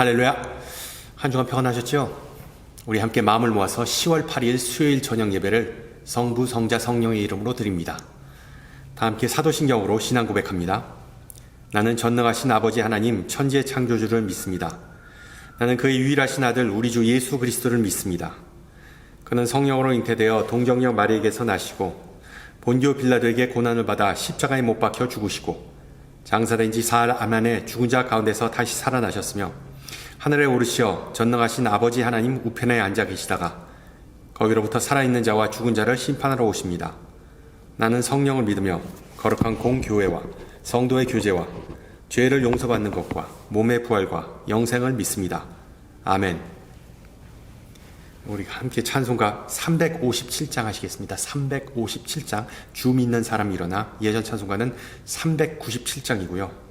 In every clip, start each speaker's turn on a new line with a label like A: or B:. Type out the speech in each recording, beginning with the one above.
A: 할렐루야. 한 주간 평안하셨죠? 우리 함께 마음을 모아서 10월 8일 수요일 저녁 예배를 성부, 성자, 성령의 이름으로 드립니다. 다 함께 사도신경으로 신앙 고백합니다. 나는 전능하신 아버지 하나님 천지의 창조주를 믿습니다. 나는 그의 유일하신 아들 우리 주 예수 그리스도를 믿습니다. 그는 성령으로 잉태되어 동정녀 마리에게서 나시고 본디오 빌라도에게 고난을 받아 십자가에 못 박혀 죽으시고 장사된 지 사흘 만에 죽은 자 가운데서 다시 살아나셨으며 하늘에 오르시어 전능하신 아버지 하나님 우편에 앉아 계시다가 거기로부터 살아있는 자와 죽은 자를 심판하러 오십니다. 나는 성령을 믿으며 거룩한 공교회와 성도의 교제와 죄를 용서받는 것과 몸의 부활과 영생을 믿습니다. 아멘. 우리 함께 찬송가 357장 하시겠습니다. 357장. 주 믿는 사람 일어나. 예전 찬송가는 397장이고요.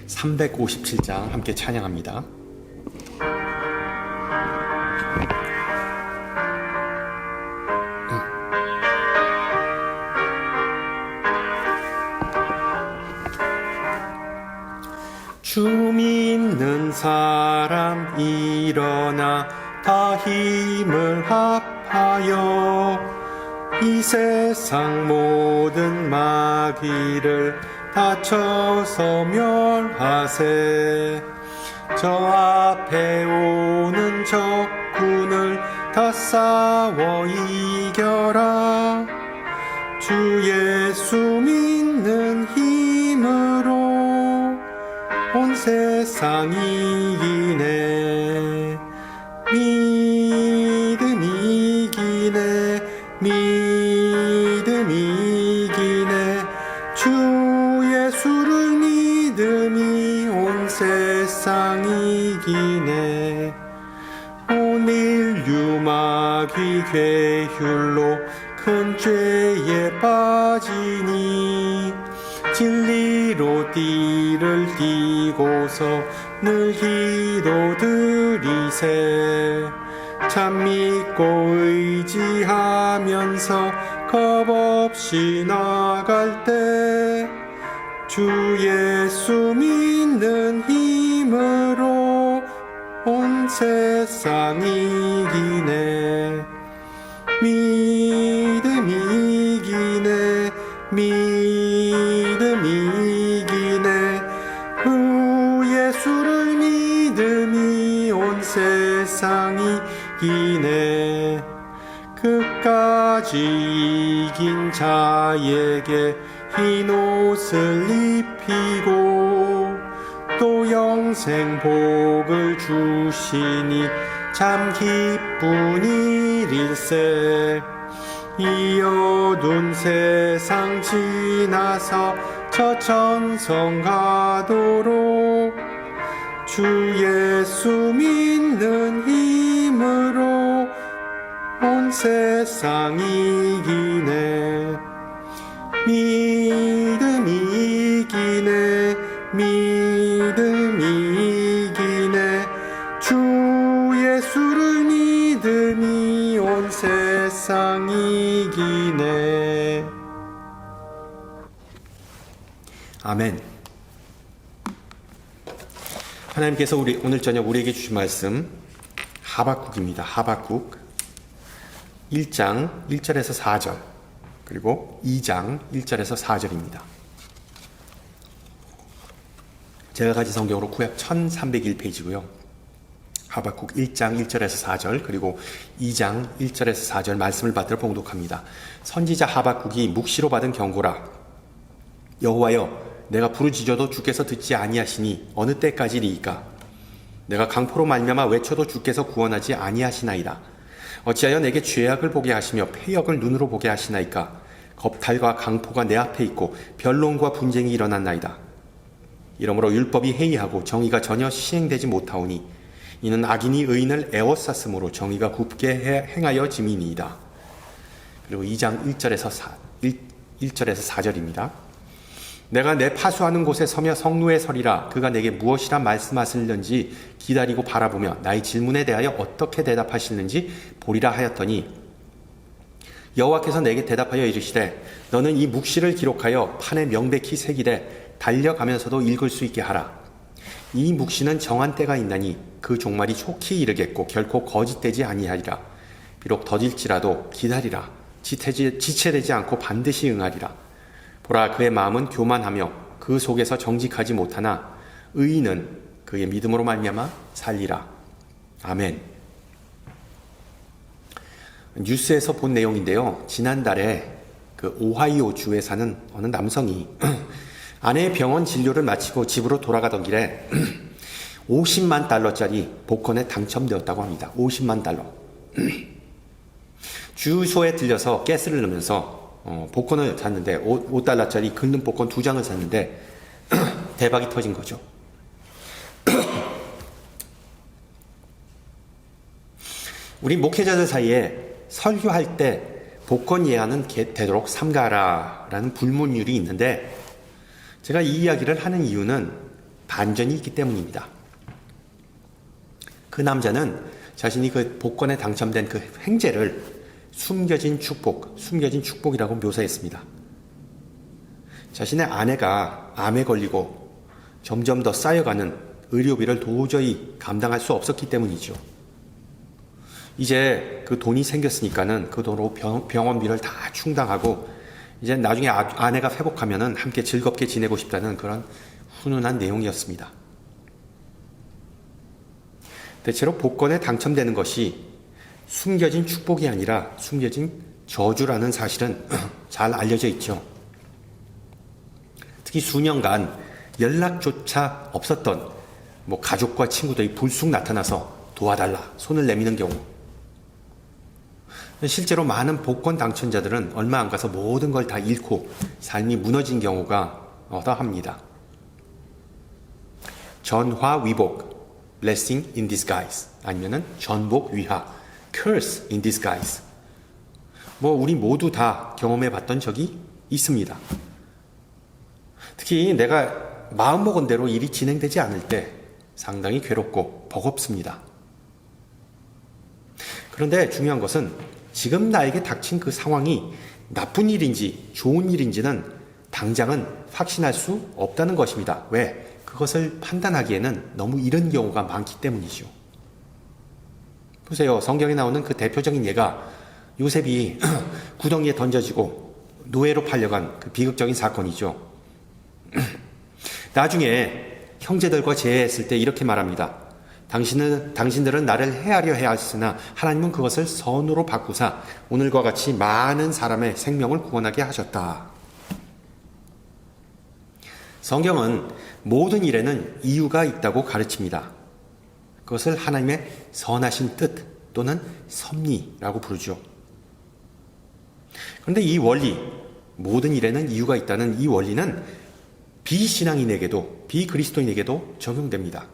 A: 357장 함께 찬양합니다. 주 믿는 사람 일어나 다 힘을 합하여 이 세상 모든 마귀를 다쳐서 멸하세. 저 앞에 오는 적군을 다 싸워 이겨라. 주 예수 믿는 힘으로 온 세상 이기네. 믿음 이기네. 믿음 이기네. 주 예수를 믿음이 온 세상 이기네. 온 인류 마귀 괴휼로 큰 죄에 빠지니 진리로 띠를 띠고서 늘 기도드리세. 참 믿고 의지하면서 겁없이 나갈 때 주 예수 믿는 힘으로 온 세상 이기네. 믿음 이기네. 믿음 이기네. 주 예수를 믿음이 온 세상 이기네. 끝까지 이긴 자에게 흰 옷을 입히고 또 영생 복을 주시니 참 기쁜 일일세. 이 어두운 세상 지나서 저 천성 가도록 주 예수 믿는 힘으로 온 세상 이기네. 믿음 이기네. 믿음 이기네. 주 예수를 믿음이 온 세상 이기네. 아멘. 하나님께서 오늘 저녁 우리에게 주신 말씀 하박국입니다. 하박국 1장 1절에서 4절 그리고 2장 1절에서 4절입니다. 제가 가진 성경으로 구약 1301페이지고요. 하박국 1장 1절에서 4절 그리고 2장 1절에서 4절 말씀을 받들어 봉독합니다. 선지자 하박국이 묵시로 받은 경고라. 여호와여, 내가 부르짖어도 주께서 듣지 아니하시니 어느 때까지리이까? 내가 강포로 말미암아 외쳐도 주께서 구원하지 아니하시나이다. 어찌하여 내게 죄악을 보게 하시며 패역을 눈으로 보게 하시나이까? 겁탈과 강포가 내 앞에 있고 변론과 분쟁이 일어났나이다. 이러므로 율법이 해이하고 정의가 전혀 시행되지 못하오니 이는 악인이 의인을 애워쌌으므로 정의가 굽게 행하여 짐이니이다. 그리고 2장 1절에서 4절입니다. 내가 내 파수하는 곳에 서며 성루에 서리라. 그가 내게 무엇이라 말씀하실는지 기다리고 바라보며 나의 질문에 대하여 어떻게 대답하실는지 보리라 하였더니 여호와께서 내게 대답하여 이르시되 너는 이 묵시를 기록하여 판에 명백히 새기되 달려가면서도 읽을 수 있게 하라. 이 묵시는 정한 때가 있나니 그 종말이 촉히 이르겠고 결코 거짓되지 아니하리라. 비록 더딜지라도 기다리라. 지체되지 않고 반드시 응하리라. 보라, 그의 마음은 교만하며 그 속에서 정직하지 못하나 의인은 그의 믿음으로 말미암아 살리라. 아멘. 뉴스에서 본 내용인데요. 지난달에 그 오하이오 주에 사는 어느 남성이 아내의 병원 진료를 마치고 집으로 돌아가던 길에 50만 달러짜리 복권에 당첨되었다고 합니다. 50만 달러. 주유소에 들려서 가스를 넣으면서 복권을 샀는데 5달러짜리 긁는 복권 2장을 샀는데 대박이 터진 거죠. 우리 목회자들 사이에 설교할 때 복권 예하는 되도록 삼가라라는 불문율이 있는데 제가 이 이야기를 하는 이유는 반전이 있기 때문입니다. 그 남자는 자신이 그 복권에 당첨된 그 행제를 숨겨진 축복이라고 묘사했습니다. 자신의 아내가 암에 걸리고 점점 더 쌓여가는 의료비를 도저히 감당할 수 없었기 때문이죠. 이제 그 돈이 생겼으니까는 그 돈으로 병원비를 다 충당하고 이제 나중에 아내가 회복하면은 함께 즐겁게 지내고 싶다는 그런 훈훈한 내용이었습니다. 대체로 복권에 당첨되는 것이 숨겨진 축복이 아니라 숨겨진 저주라는 사실은 잘 알려져 있죠. 특히 수년간 연락조차 없었던 가족과 친구들이 불쑥 나타나서 도와달라 손을 내미는 경우, 실제로 많은 복권 당첨자들은 얼마 안 가서 모든 걸 다 잃고 삶이 무너진 경우가 어떠합니다. 전화위복, blessing in disguise, 아니면은 전복위하, curse in disguise. 우리 모두 다 경험해 봤던 적이 있습니다. 특히 내가 마음먹은 대로 일이 진행되지 않을 때 상당히 괴롭고 버겁습니다. 그런데 중요한 것은 지금 나에게 닥친 그 상황이 나쁜 일인지 좋은 일인지는 당장은 확신할 수 없다는 것입니다. 왜? 그것을 판단하기에는 너무 이른 경우가 많기 때문이죠. 보세요. 성경에 나오는 그 대표적인 예가 요셉이 구덩이에 던져지고 노예로 팔려간 그 비극적인 사건이죠. 나중에 형제들과 재회했을 때 이렇게 말합니다. 당신들은 나를 해하려 해하였으나 하나님은 그것을 선으로 바꾸사 오늘과 같이 많은 사람의 생명을 구원하게 하셨다. 성경은 모든 일에는 이유가 있다고 가르칩니다. 그것을 하나님의 선하신 뜻 또는 섭리라고 부르죠. 그런데 이 원리, 모든 일에는 이유가 있다는 이 원리는 비신앙인에게도 비그리스도인에게도 적용됩니다.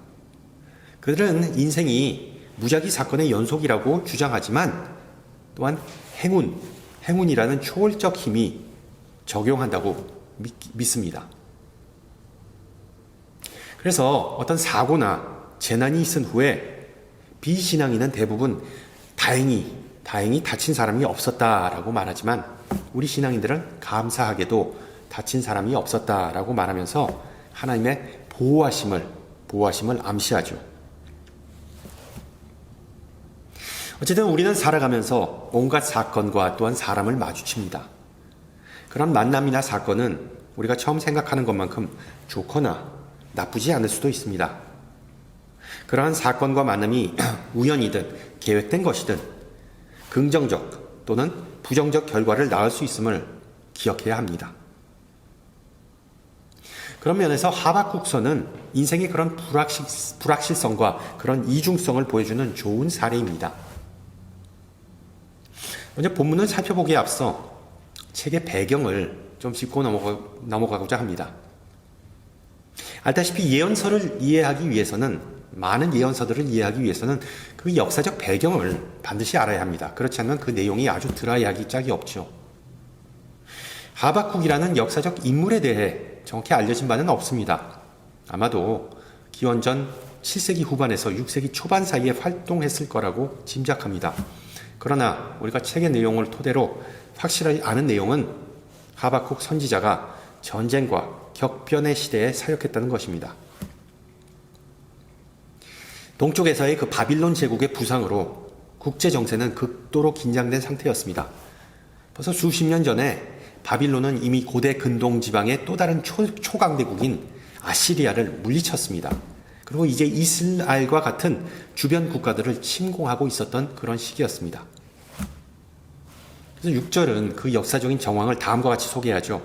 A: 그들은 인생이 무작위 사건의 연속이라고 주장하지만 또한 행운이라는 초월적 힘이 적용한다고 믿습니다. 그래서 어떤 사고나 재난이 있은 후에 비신앙인은 대부분 다행히 다친 사람이 없었다라고 말하지만 우리 신앙인들은 감사하게도 다친 사람이 없었다라고 말하면서 하나님의 보호하심을 암시하죠. 어쨌든 우리는 살아가면서 온갖 사건과 또한 사람을 마주칩니다. 그런 만남이나 사건은 우리가 처음 생각하는 것만큼 좋거나 나쁘지 않을 수도 있습니다. 그러한 사건과 만남이 우연이든 계획된 것이든 긍정적 또는 부정적 결과를 낳을 수 있음을 기억해야 합니다. 그런 면에서 하박국서는 인생의 그런 불확실성과 그런 이중성을 보여주는 좋은 사례입니다. 먼저 본문을 살펴보기에 앞서 책의 배경을 좀 짚고 넘어가고자 합니다. 알다시피 예언서를 이해하기 위해서는, 많은 예언서들을 이해하기 위해서는 그 역사적 배경을 반드시 알아야 합니다. 그렇지 않으면 그 내용이 아주 드라이하기 짝이 없죠. 하박국이라는 역사적 인물에 대해 정확히 알려진 바는 없습니다. 아마도 기원전 7세기 후반에서 6세기 초반 사이에 활동했을 거라고 짐작합니다. 그러나 우리가 책의 내용을 토대로 확실하지 않은 내용은 하박국 선지자가 전쟁과 격변의 시대에 사역했다는 것입니다. 동쪽에서의 그 바빌론 제국의 부상으로 국제 정세는 극도로 긴장된 상태였습니다. 벌써 수십 년 전에 바빌론은 이미 고대 근동 지방의 또 다른 초강대국인 아시리아를 물리쳤습니다. 그리고 이제 이스라엘과 같은 주변 국가들을 침공하고 있었던 그런 시기였습니다. 그래서 6절은 그 역사적인 정황을 다음과 같이 소개하죠.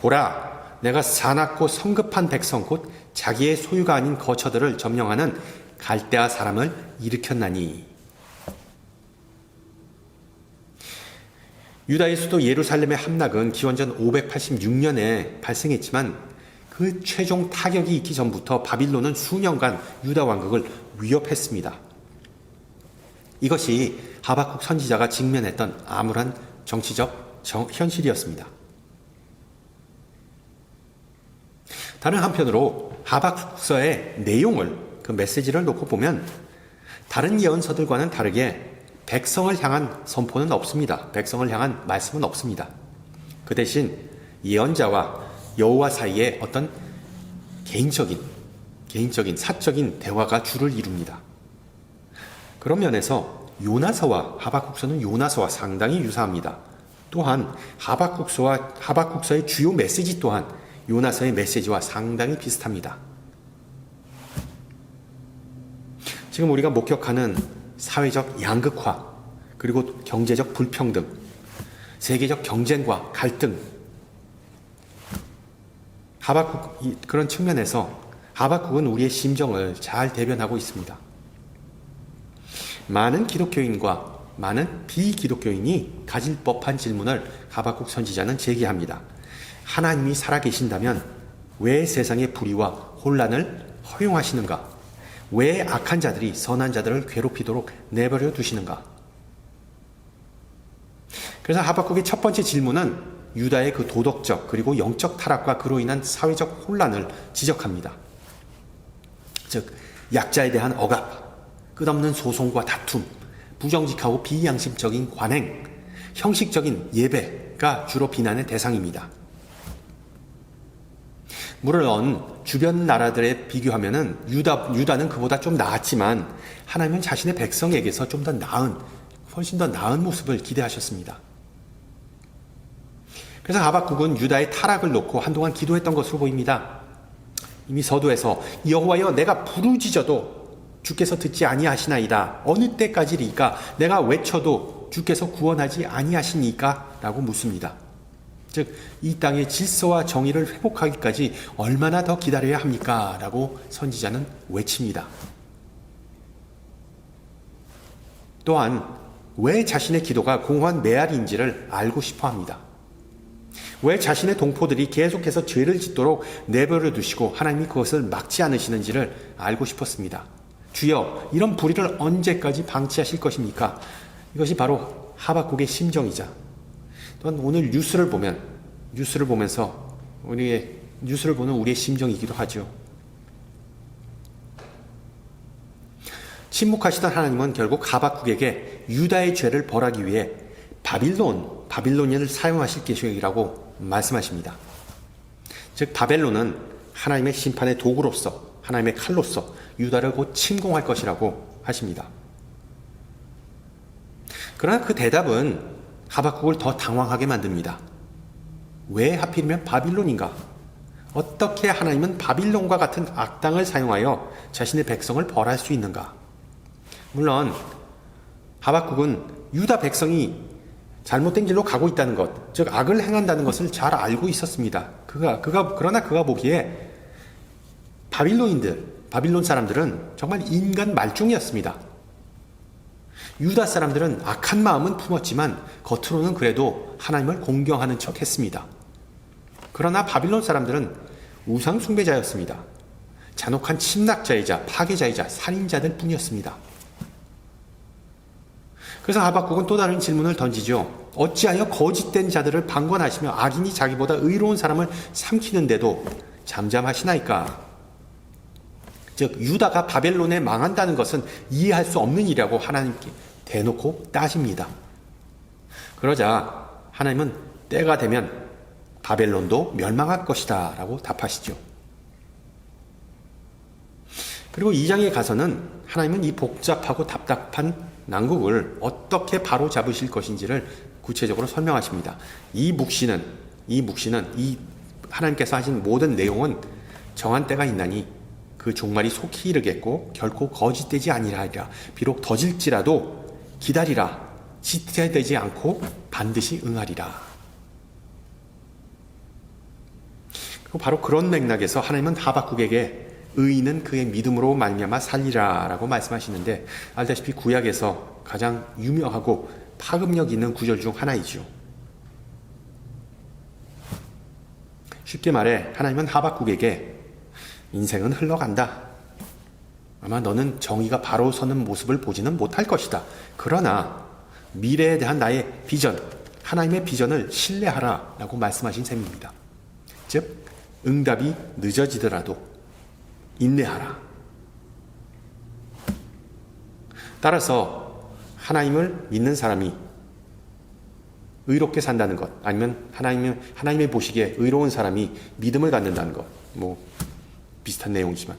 A: 보라, 내가 사납고 성급한 백성 곧 자기의 소유가 아닌 거처들을 점령하는 갈대아 사람을 일으켰나니. 유다의 수도 예루살렘의 함락은 기원전 586년에 발생했지만 그 최종 타격이 있기 전부터 바빌론은 수년간 유다 왕국을 위협했습니다. 이것이 하박국 선지자가 직면했던 암울한 정치적 현실이었습니다. 다른 한편으로 하박국서의 내용을, 그 메시지를 놓고 보면 다른 예언서들과는 다르게 백성을 향한 선포는 없습니다. 백성을 향한 말씀은 없습니다. 그 대신 예언자와 여호와 사이에 어떤 개인적인 사적인 대화가 주를 이룹니다. 그런 면에서 요나서와 하박국서는 요나서와 상당히 유사합니다. 또한 하박국서의 주요 메시지 또한 요나서의 메시지와 상당히 비슷합니다. 지금 우리가 목격하는 사회적 양극화, 그리고 경제적 불평등, 세계적 경쟁과 갈등, 그런 측면에서 하박국은 우리의 심정을 잘 대변하고 있습니다. 많은 기독교인과 많은 비기독교인이 가질 법한 질문을 하박국 선지자는 제기합니다. 하나님이 살아계신다면 왜 세상의 불의와 혼란을 허용하시는가? 왜 악한 자들이 선한 자들을 괴롭히도록 내버려 두시는가? 그래서 하박국의 첫 번째 질문은 유다의 그 도덕적 그리고 영적 타락과 그로 인한 사회적 혼란을 지적합니다. 즉 약자에 대한 억압, 끝없는 소송과 다툼, 부정직하고 비양심적인 관행, 형식적인 예배가 주로 비난의 대상입니다. 물론 주변 나라들에 비교하면은 유다는 그보다 좀 나았지만 하나님은 자신의 백성에게서 좀 더 훨씬 더 나은 모습을 기대하셨습니다. 그래서 하박국은 유다의 타락을 놓고 한동안 기도했던 것으로 보입니다. 이미 서두에서 여호와여 내가 부르짖어도 주께서 듣지 아니하시나이다. 어느 때까지리까? 내가 외쳐도 주께서 구원하지 아니하시니까? 라고 묻습니다. 즉 이 땅의 질서와 정의를 회복하기까지 얼마나 더 기다려야 합니까? 라고 선지자는 외칩니다. 또한 왜 자신의 기도가 공허한 메아리인지를 알고 싶어 합니다. 왜 자신의 동포들이 계속해서 죄를 짓도록 내버려 두시고 하나님이 그것을 막지 않으시는지를 알고 싶었습니다. 주여, 이런 불의를 언제까지 방치하실 것입니까? 이것이 바로 하박국의 심정이자 또한 오늘 뉴스를 보면서 뉴스를 보는 우리의 심정이기도 하죠. 침묵하시던 하나님은 결국 하박국에게 유다의 죄를 벌하기 위해 바빌론인을 사용하실 계획이라고 말씀하십니다. 즉 바벨론은 하나님의 심판의 도구로서, 하나님의 칼로서 유다를 곧 침공할 것이라고 하십니다. 그러나 그 대답은 하박국을 더 당황하게 만듭니다. 왜 하필이면 바빌론인가? 어떻게 하나님은 바빌론과 같은 악당을 사용하여 자신의 백성을 벌할 수 있는가? 물론 하박국은 유다 백성이 잘못된 길로 가고 있다는 것, 즉 악을 행한다는 것을 잘 알고 있었습니다. 그러나 그가 보기에 바빌론 사람들은 정말 인간 말종이었습니다. 유다 사람들은 악한 마음은 품었지만 겉으로는 그래도 하나님을 공경하는 척 했습니다. 그러나 바빌론 사람들은 우상 숭배자였습니다. 잔혹한 침략자이자 파괴자이자 살인자들 뿐이었습니다. 그래서 하박국은 또 다른 질문을 던지죠. 어찌하여 거짓된 자들을 방관하시며 악인이 자기보다 의로운 사람을 삼키는데도 잠잠하시나이까? 즉 유다가 바벨론에 망한다는 것은 이해할 수 없는 일이라고 하나님께 대놓고 따집니다. 그러자 하나님은 때가 되면 바벨론도 멸망할 것이다 라고 답하시죠. 그리고 2장에 가서는 하나님은 이 복잡하고 답답한 난국을 어떻게 바로 잡으실 것인지를 구체적으로 설명하십니다. 이 묵시는 이 하나님께서 하신 모든 내용은 정한 때가 있나니 그 종말이 속히 이르겠고 결코 거짓되지 아니하리라. 비록 더딜지라도 기다리라. 지체되지 않고 반드시 응하리라. 그리고 바로 그런 맥락에서 하나님은 하박국에게 의인은 그의 믿음으로 말미암아 살리라 라고 말씀하시는데, 알다시피 구약에서 가장 유명하고 파급력 있는 구절 중 하나이죠. 쉽게 말해 하나님은 하박국에게 인생은 흘러간다. 아마 너는 정의가 바로 서는 모습을 보지는 못할 것이다. 그러나 미래에 대한 나의 비전, 하나님의 비전을 신뢰하라 라고 말씀하신 셈입니다. 즉 응답이 늦어지더라도 인내하라. 따라서 하나님을 믿는 사람이 의롭게 산다는 것, 아니면 하나님의 보시기에 의로운 사람이 믿음을 갖는다는 것, 비슷한 내용이지만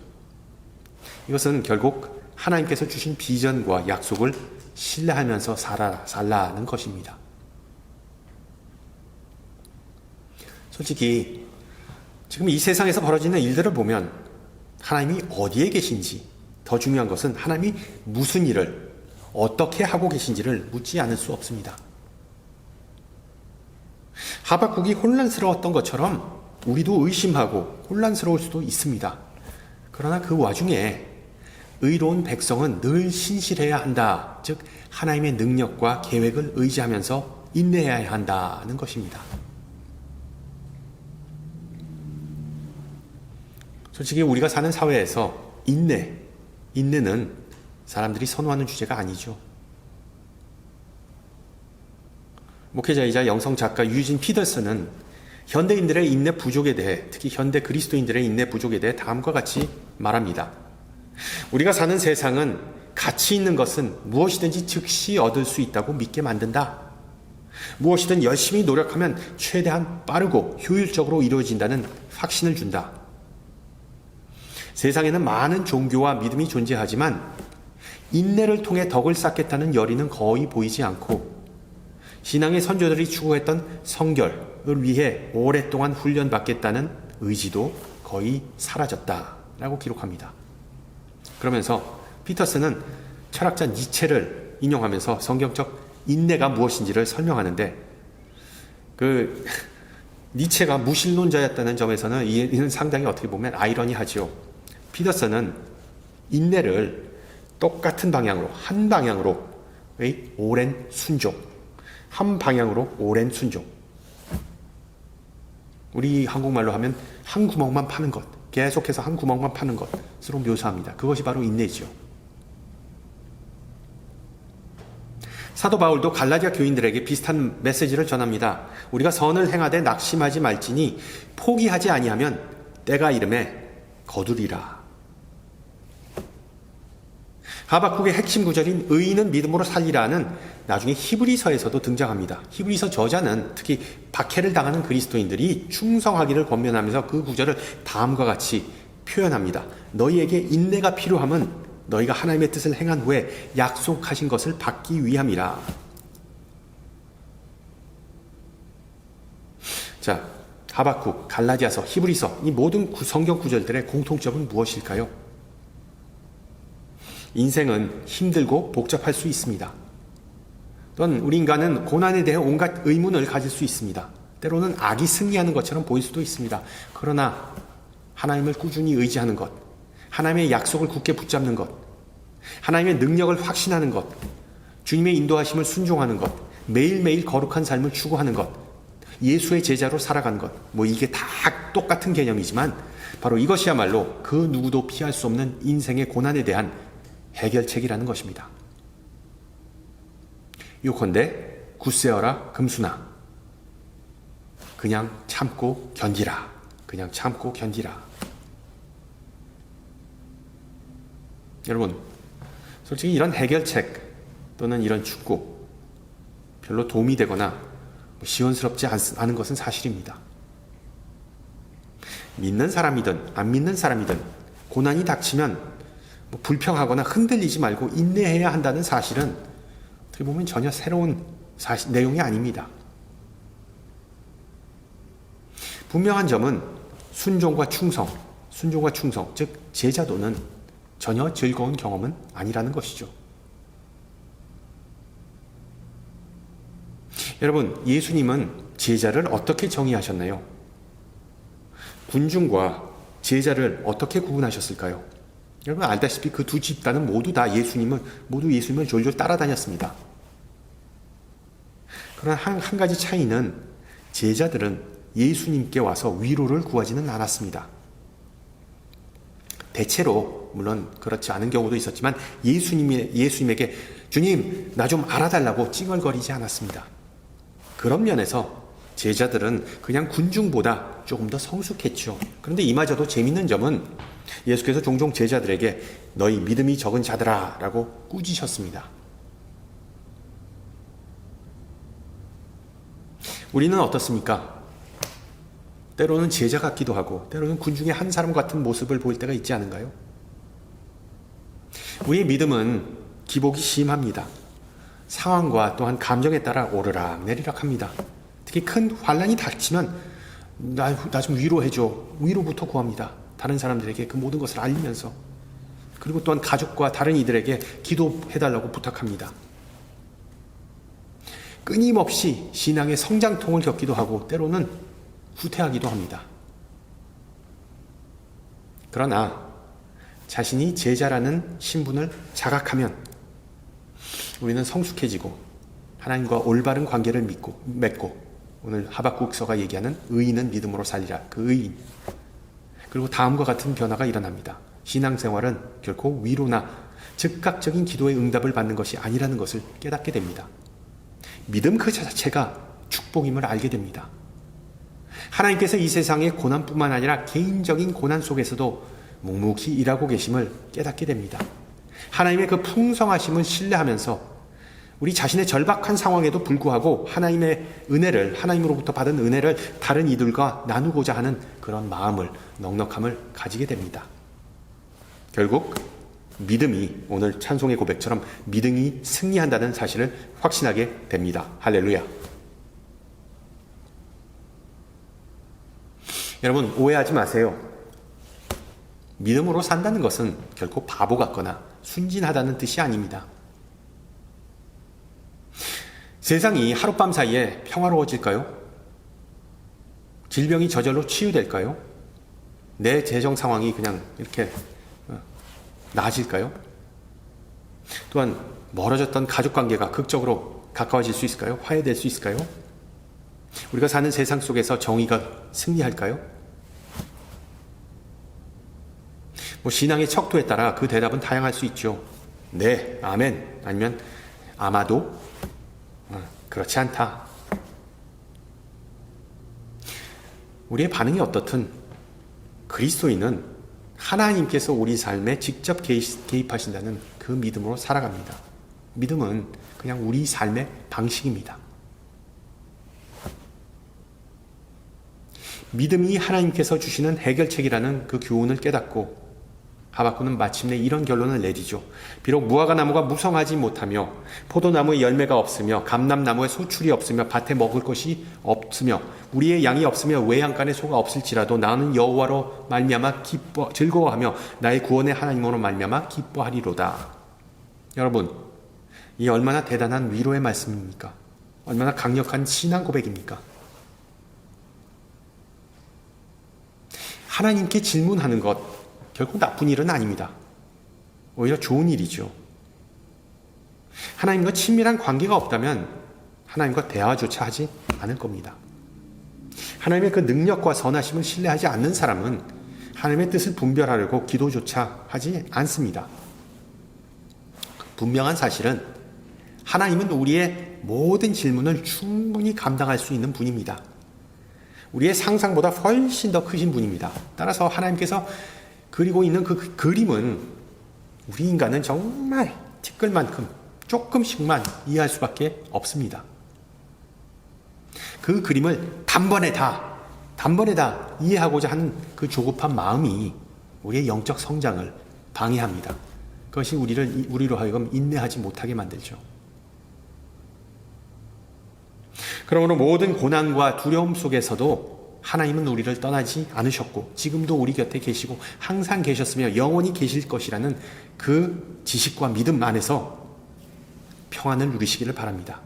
A: 이것은 결국 하나님께서 주신 비전과 약속을 신뢰하면서 살라는 것입니다. 솔직히 지금 이 세상에서 벌어지는 일들을 보면 하나님이 어디에 계신지, 더 중요한 것은 하나님이 무슨 일을 어떻게 하고 계신지를 묻지 않을 수 없습니다. 하박국이 혼란스러웠던 것처럼 우리도 의심하고 혼란스러울 수도 있습니다. 그러나 그 와중에 의로운 백성은 늘 신실해야 한다. 즉 하나님의 능력과 계획을 의지하면서 인내해야 한다는 것입니다. 솔직히 우리가 사는 사회에서 인내는 사람들이 선호하는 주제가 아니죠. 목회자이자 영성 작가 유진 피더슨은 현대인들의 인내 부족에 대해, 특히 현대 그리스도인들의 인내 부족에 대해 다음과 같이 말합니다. 우리가 사는 세상은 가치 있는 것은 무엇이든지 즉시 얻을 수 있다고 믿게 만든다. 무엇이든 열심히 노력하면 최대한 빠르고 효율적으로 이루어진다는 확신을 준다. 세상에는 많은 종교와 믿음이 존재하지만 인내를 통해 덕을 쌓겠다는 열의는 거의 보이지 않고 신앙의 선조들이 추구했던 성결을 위해 오랫동안 훈련받겠다는 의지도 거의 사라졌다라고 기록합니다. 그러면서 피터슨은 철학자 니체를 인용하면서 성경적 인내가 무엇인지를 설명하는데, 니체가 무신론자였다는 점에서는 이는 상당히 어떻게 보면 아이러니하죠. 피터슨은 인내를 똑같은 방향으로, 한 방향으로의 오랜 순종, 한 방향으로 오랜 순종. 우리 한국말로 하면 한 구멍만 파는 것, 계속해서 한 구멍만 파는 것으로 묘사합니다. 그것이 바로 인내지요. 사도 바울도 갈라디아 교인들에게 비슷한 메시지를 전합니다. 우리가 선을 행하되 낙심하지 말지니 포기하지 아니하면 때가 이름에 거두리라. 하박국의 핵심 구절인 의인은 믿음으로 살리라는 나중에 히브리서에서도 등장합니다. 히브리서 저자는 특히 박해를 당하는 그리스도인들이 충성하기를 권면하면서 그 구절을 다음과 같이 표현합니다. 너희에게 인내가 필요함은 너희가 하나님의 뜻을 행한 후에 약속하신 것을 받기 위함이라. 자, 하박국, 갈라디아서, 히브리서, 이 모든 성경 구절들의 공통점은 무엇일까요? 인생은 힘들고 복잡할 수 있습니다. 또한 우리 인간은 고난에 대해 온갖 의문을 가질 수 있습니다. 때로는 악이 승리하는 것처럼 보일 수도 있습니다. 그러나 하나님을 꾸준히 의지하는 것, 하나님의 약속을 굳게 붙잡는 것, 하나님의 능력을 확신하는 것, 주님의 인도하심을 순종하는 것, 매일매일 거룩한 삶을 추구하는 것, 예수의 제자로 살아가는 것, 이게 다 똑같은 개념이지만 바로 이것이야말로 그 누구도 피할 수 없는 인생의 고난에 대한 해결책이라는 것입니다. 요컨대 굳세어라 금수나, 그냥 참고 견디라. 그냥 참고 견디라. 여러분, 솔직히 이런 해결책 또는 이런 축구 별로 도움이 되거나 시원스럽지 않은 것은 사실입니다. 믿는 사람이든 안 믿는 사람이든 고난이 닥치면 뭐 불평하거나 흔들리지 말고 인내해야 한다는 사실은 어떻게 보면 전혀 새로운 내용이 아닙니다. 분명한 점은 순종과 충성, 즉 제자도는 전혀 즐거운 경험은 아니라는 것이죠. 여러분, 예수님은 제자를 어떻게 정의하셨나요? 군중과 제자를 어떻게 구분하셨을까요? 여러분 알다시피 그 두 집단은 모두 예수님을 졸졸 따라다녔습니다. 그러나 한 가지 차이는 제자들은 예수님께 와서 위로를 구하지는 않았습니다. 대체로 물론 그렇지 않은 경우도 있었지만 예수님에게 주님 나 좀 알아달라고 찡얼거리지 않았습니다. 그런 면에서 제자들은 그냥 군중보다 조금 더 성숙했죠. 그런데 이마저도 재밌는 점은 예수께서 종종 제자들에게 너희 믿음이 적은 자들아 라고 꾸짖으셨습니다. 우리는 어떻습니까? 때로는 제자 같기도 하고 때로는 군중의 한 사람 같은 모습을 보일 때가 있지 않은가요? 우리의 믿음은 기복이 심합니다. 상황과 또한 감정에 따라 오르락 내리락 합니다. 특히 큰 환란이 닥치면 나 좀 위로해줘. 위로부터 구합니다. 다른 사람들에게 그 모든 것을 알리면서. 그리고 또한 가족과 다른 이들에게 기도해달라고 부탁합니다. 끊임없이 신앙의 성장통을 겪기도 하고 때로는 후퇴하기도 합니다. 그러나 자신이 제자라는 신분을 자각하면 우리는 성숙해지고 하나님과 올바른 관계를 맺고 오늘 하박국서가 얘기하는 의인은 믿음으로 살리라. 그 의인. 그리고 다음과 같은 변화가 일어납니다. 신앙생활은 결코 위로나 즉각적인 기도의 응답을 받는 것이 아니라는 것을 깨닫게 됩니다. 믿음 그 자체가 축복임을 알게 됩니다. 하나님께서 이 세상의 고난뿐만 아니라 개인적인 고난 속에서도 묵묵히 일하고 계심을 깨닫게 됩니다. 하나님의 그 풍성하심을 신뢰하면서 우리 자신의 절박한 상황에도 불구하고 하나님으로부터 받은 은혜를 다른 이들과 나누고자 하는 그런 마음을, 넉넉함을 가지게 됩니다. 결국 믿음이 오늘 찬송의 고백처럼 믿음이 승리한다는 사실을 확신하게 됩니다. 할렐루야. 여러분 오해하지 마세요. 믿음으로 산다는 것은 결코 바보 같거나 순진하다는 뜻이 아닙니다. 세상이 하룻밤 사이에 평화로워질까요? 질병이 저절로 치유될까요? 내 재정 상황이 그냥 이렇게 나아질까요? 또한 멀어졌던 가족관계가 극적으로 가까워질 수 있을까요? 화해될 수 있을까요? 우리가 사는 세상 속에서 정의가 승리할까요? 신앙의 척도에 따라 그 대답은 다양할 수 있죠. 네, 아멘, 아니면 아마도, 그렇지 않다. 우리의 반응이 어떻든 그리스도인은 하나님께서 우리 삶에 직접 개입하신다는 그 믿음으로 살아갑니다. 믿음은 그냥 우리 삶의 방식입니다. 믿음이 하나님께서 주시는 해결책이라는 그 교훈을 깨닫고 하박국은 마침내 이런 결론을 내리죠. 비록 무화과 나무가 무성하지 못하며 포도나무에 열매가 없으며 감람나무에 소출이 없으며 밭에 먹을 것이 없으며 우리의 양이 없으며 외양간에 소가 없을지라도 나는 여호와로 말미암아 즐거워하며 나의 구원의 하나님으로 말미암아 기뻐하리로다. 여러분, 이 얼마나 대단한 위로의 말씀입니까? 얼마나 강력한 신앙 고백입니까? 하나님께 질문하는 것 결코 나쁜 일은 아닙니다. 오히려 좋은 일이죠. 하나님과 친밀한 관계가 없다면 하나님과 대화조차 하지 않을 겁니다. 하나님의 그 능력과 선하심을 신뢰하지 않는 사람은 하나님의 뜻을 분별하려고 기도조차 하지 않습니다. 분명한 사실은 하나님은 우리의 모든 질문을 충분히 감당할 수 있는 분입니다. 우리의 상상보다 훨씬 더 크신 분입니다. 따라서 하나님께서 그리고 있는 그 그림은 우리 인간은 정말 티끌만큼 조금씩만 이해할 수밖에 없습니다. 그 그림을 단번에 다 단번에 다 이해하고자 하는 그 조급한 마음이 우리의 영적 성장을 방해합니다. 그것이 우리로 하여금 인내하지 못하게 만들죠. 그러므로 모든 고난과 두려움 속에서도 하나님은 우리를 떠나지 않으셨고 지금도 우리 곁에 계시고 항상 계셨으며 영원히 계실 것이라는 그 지식과 믿음 안에서 평안을 누리시기를 바랍니다.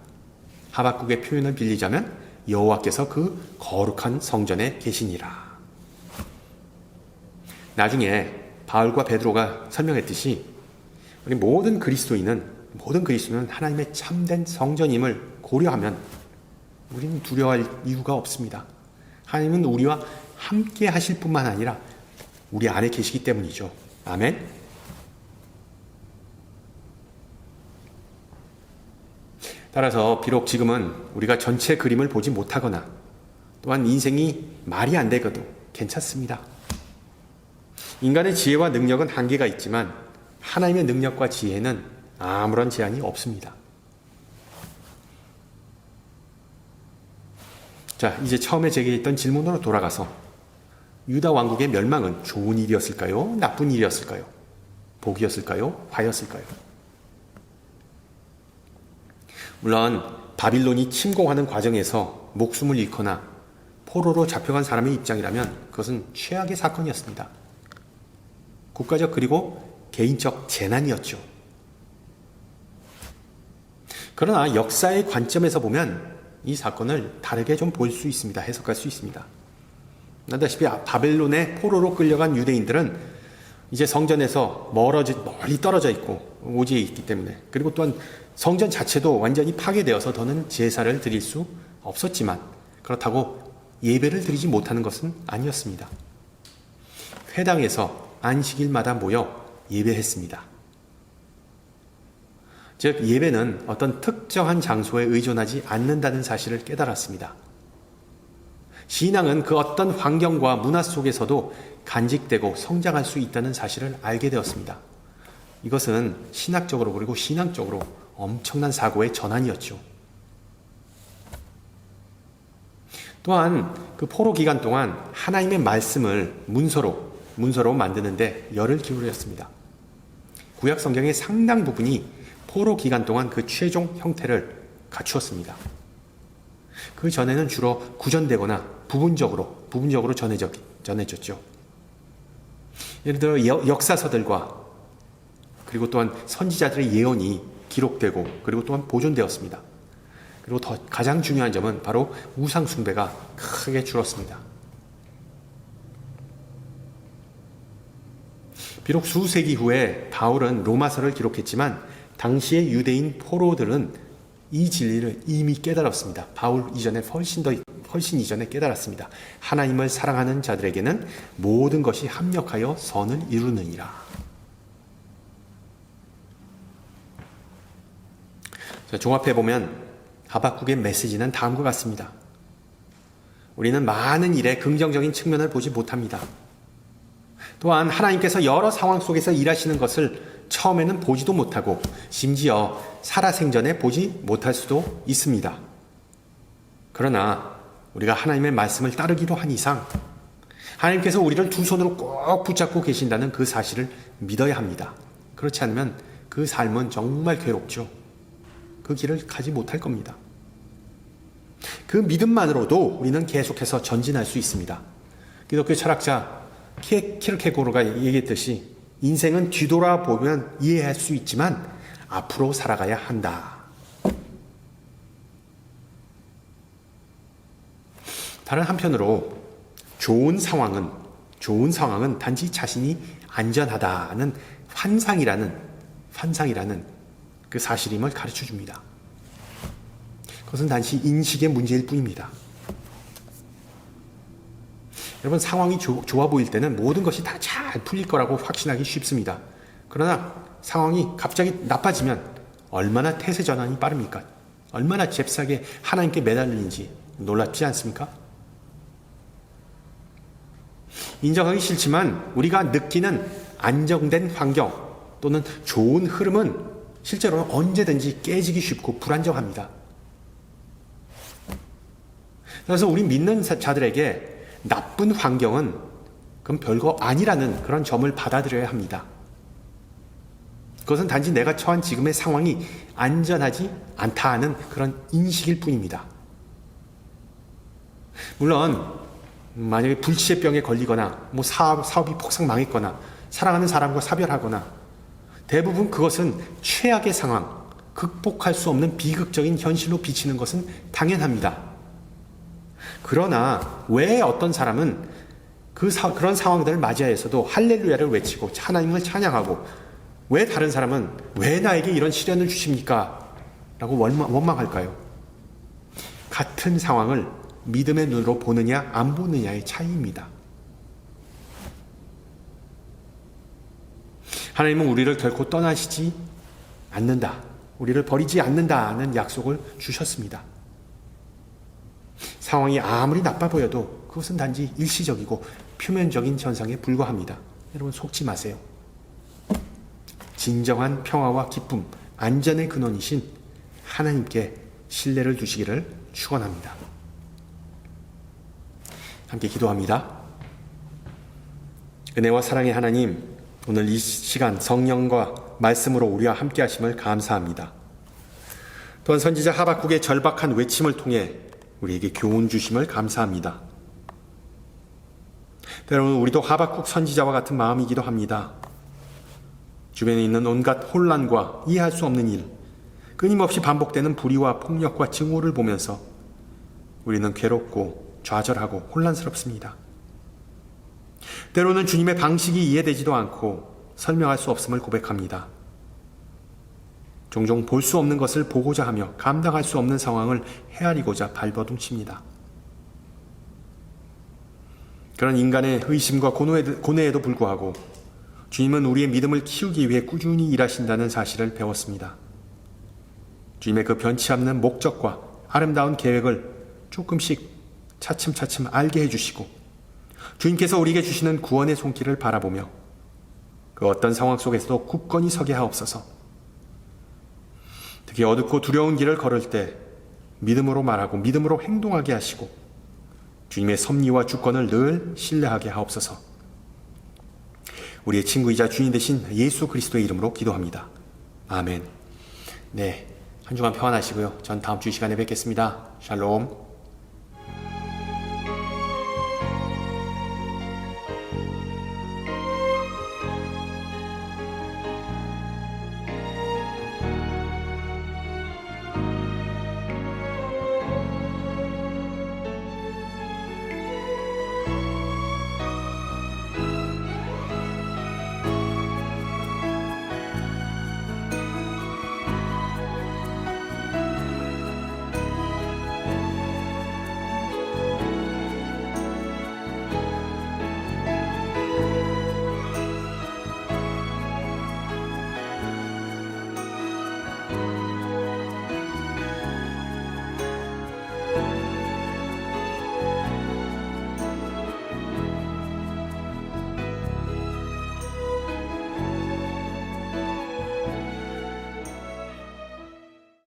A: 하박국의 표현을 빌리자면 여호와께서 그 거룩한 성전에 계시니라. 나중에 바울과 베드로가 설명했듯이 우리 모든 그리스도인은 하나님의 참된 성전임을 고려하면 우리는 두려워할 이유가 없습니다. 하나님은 우리와 함께 하실 뿐만 아니라 우리 안에 계시기 때문이죠. 아멘. 따라서 비록 지금은 우리가 전체 그림을 보지 못하거나 또한 인생이 말이 안 되거도 괜찮습니다. 인간의 지혜와 능력은 한계가 있지만 하나님의 능력과 지혜는 아무런 제한이 없습니다. 자, 이제 처음에 제기했던 질문으로 돌아가서 유다 왕국의 멸망은 좋은 일이었을까요? 나쁜 일이었을까요? 복이었을까요? 화였을까요? 물론 바빌론이 침공하는 과정에서 목숨을 잃거나 포로로 잡혀간 사람의 입장이라면 그것은 최악의 사건이었습니다. 국가적 그리고 개인적 재난이었죠. 그러나 역사의 관점에서 보면 이 사건을 다르게 좀 볼 수 있습니다. 해석할 수 있습니다. 알다시피 바벨론의 포로로 끌려간 유대인들은 이제 성전에서 멀리 떨어져 있고 오지에 있기 때문에, 그리고 또한 성전 자체도 완전히 파괴되어서 더는 제사를 드릴 수 없었지만 그렇다고 예배를 드리지 못하는 것은 아니었습니다. 회당에서 안식일마다 모여 예배했습니다. 즉 예배는 어떤 특정한 장소에 의존하지 않는다는 사실을 깨달았습니다. 신앙은 그 어떤 환경과 문화 속에서도 간직되고 성장할 수 있다는 사실을 알게 되었습니다. 이것은 신학적으로 그리고 신앙적으로 엄청난 사고의 전환이었죠. 또한 그 포로 기간 동안 하나님의 말씀을 문서로 만드는데 열을 기울였습니다. 구약 성경의 상당 부분이 포로 기간 동안 그 최종 형태를 갖추었습니다. 그 전에는 주로 구전되거나 부분적으로 전해졌죠. 예를 들어 역사서들과 그리고 또한 선지자들의 예언이 기록되고 그리고 또한 보존되었습니다. 그리고 가장 중요한 점은 바로 우상 숭배가 크게 줄었습니다. 비록 수세기 후에 바울은 로마서를 기록했지만 당시의 유대인 포로들은 이 진리를 이미 깨달았습니다. 바울 이전에 훨씬 이전에 깨달았습니다. 하나님을 사랑하는 자들에게는 모든 것이 합력하여 선을 이루느니라. 자, 종합해보면 하박국의 메시지는 다음과 같습니다. 우리는 많은 일에 긍정적인 측면을 보지 못합니다. 또한 하나님께서 여러 상황 속에서 일하시는 것을 처음에는 보지도 못하고 심지어 살아생전에 보지 못할 수도 있습니다. 그러나 우리가 하나님의 말씀을 따르기로 한 이상 하나님께서 우리를 두 손으로 꼭 붙잡고 계신다는 그 사실을 믿어야 합니다. 그렇지 않으면 그 삶은 정말 괴롭죠. 그 길을 가지 못할 겁니다. 그 믿음만으로도 우리는 계속해서 전진할 수 있습니다. 기독교 철학자 키르케고르가 얘기했듯이 인생은 뒤돌아보면 이해할 수 있지만 앞으로 살아가야 한다. 다른 한편으로 좋은 상황은 단지 자신이 안전하다는 환상이라는 그 사실임을 가르쳐 줍니다. 그것은 단지 인식의 문제일 뿐입니다. 여러분, 상황이 좋아 보일 때는 모든 것이 다 잘 풀릴 거라고 확신하기 쉽습니다. 그러나 상황이 갑자기 나빠지면 얼마나 태세 전환이 빠릅니까? 얼마나 잽싸게 하나님께 매달리는지 놀랍지 않습니까? 인정하기 싫지만 우리가 느끼는 안정된 환경 또는 좋은 흐름은 실제로는 언제든지 깨지기 쉽고 불안정합니다. 그래서 우리 믿는 자들에게 나쁜 환경은 그건 별거 아니라는 그런 점을 받아들여야 합니다. 그것은 단지 내가 처한 지금의 상황이 안전하지 않다 하는 그런 인식일 뿐입니다. 물론 만약에 불치병에 걸리거나 사업이 폭삭 망했거나 사랑하는 사람과 사별하거나 대부분 그것은 최악의 상황, 극복할 수 없는 비극적인 현실로 비치는 것은 당연합니다. 그러나 왜 어떤 사람은 그런 상황들을 맞이하여서도 할렐루야를 외치고 하나님을 찬양하고 왜 다른 사람은 왜 나에게 이런 시련을 주십니까? 라고 원망할까요? 같은 상황을 믿음의 눈으로 보느냐 안 보느냐의 차이입니다. 하나님은 우리를 결코 떠나시지 않는다. 우리를 버리지 않는다는 약속을 주셨습니다. 상황이 아무리 나빠 보여도 그것은 단지 일시적이고 표면적인 현상에 불과합니다. 여러분 속지 마세요. 진정한 평화와 기쁨, 안전의 근원이신 하나님께 신뢰를 두시기를 축원합니다. 함께 기도합니다. 은혜와 사랑의 하나님, 오늘 이 시간 성령과 말씀으로 우리와 함께 하심을 감사합니다. 또한 선지자 하박국의 절박한 외침을 통해 우리에게 교훈 주심을 감사합니다. 때로는 우리도 하박국 선지자와 같은 마음이기도 합니다. 주변에 있는 온갖 혼란과 이해할 수 없는 일, 끊임없이 반복되는 불의와 폭력과 증오를 보면서 우리는 괴롭고 좌절하고 혼란스럽습니다. 때로는 주님의 방식이 이해되지도 않고 설명할 수 없음을 고백합니다. 종종 볼 수 없는 것을 보고자 하며 감당할 수 없는 상황을 헤아리고자 발버둥칩니다. 그런 인간의 의심과 고뇌에도 불구하고 주님은 우리의 믿음을 키우기 위해 꾸준히 일하신다는 사실을 배웠습니다. 주님의 그 변치 않는 목적과 아름다운 계획을 조금씩 차츰차츰 알게 해주시고 주님께서 우리에게 주시는 구원의 손길을 바라보며 그 어떤 상황 속에서도 굳건히 서게 하옵소서. 특히 어둡고 두려운 길을 걸을 때 믿음으로 말하고 믿음으로 행동하게 하시고 주님의 섭리와 주권을 늘 신뢰하게 하옵소서. 우리의 친구이자 주인 되신 예수 그리스도의 이름으로 기도합니다. 아멘. 네, 한 주간 평안하시고요. 전 다음 주 이 시간에 뵙겠습니다. 샬롬.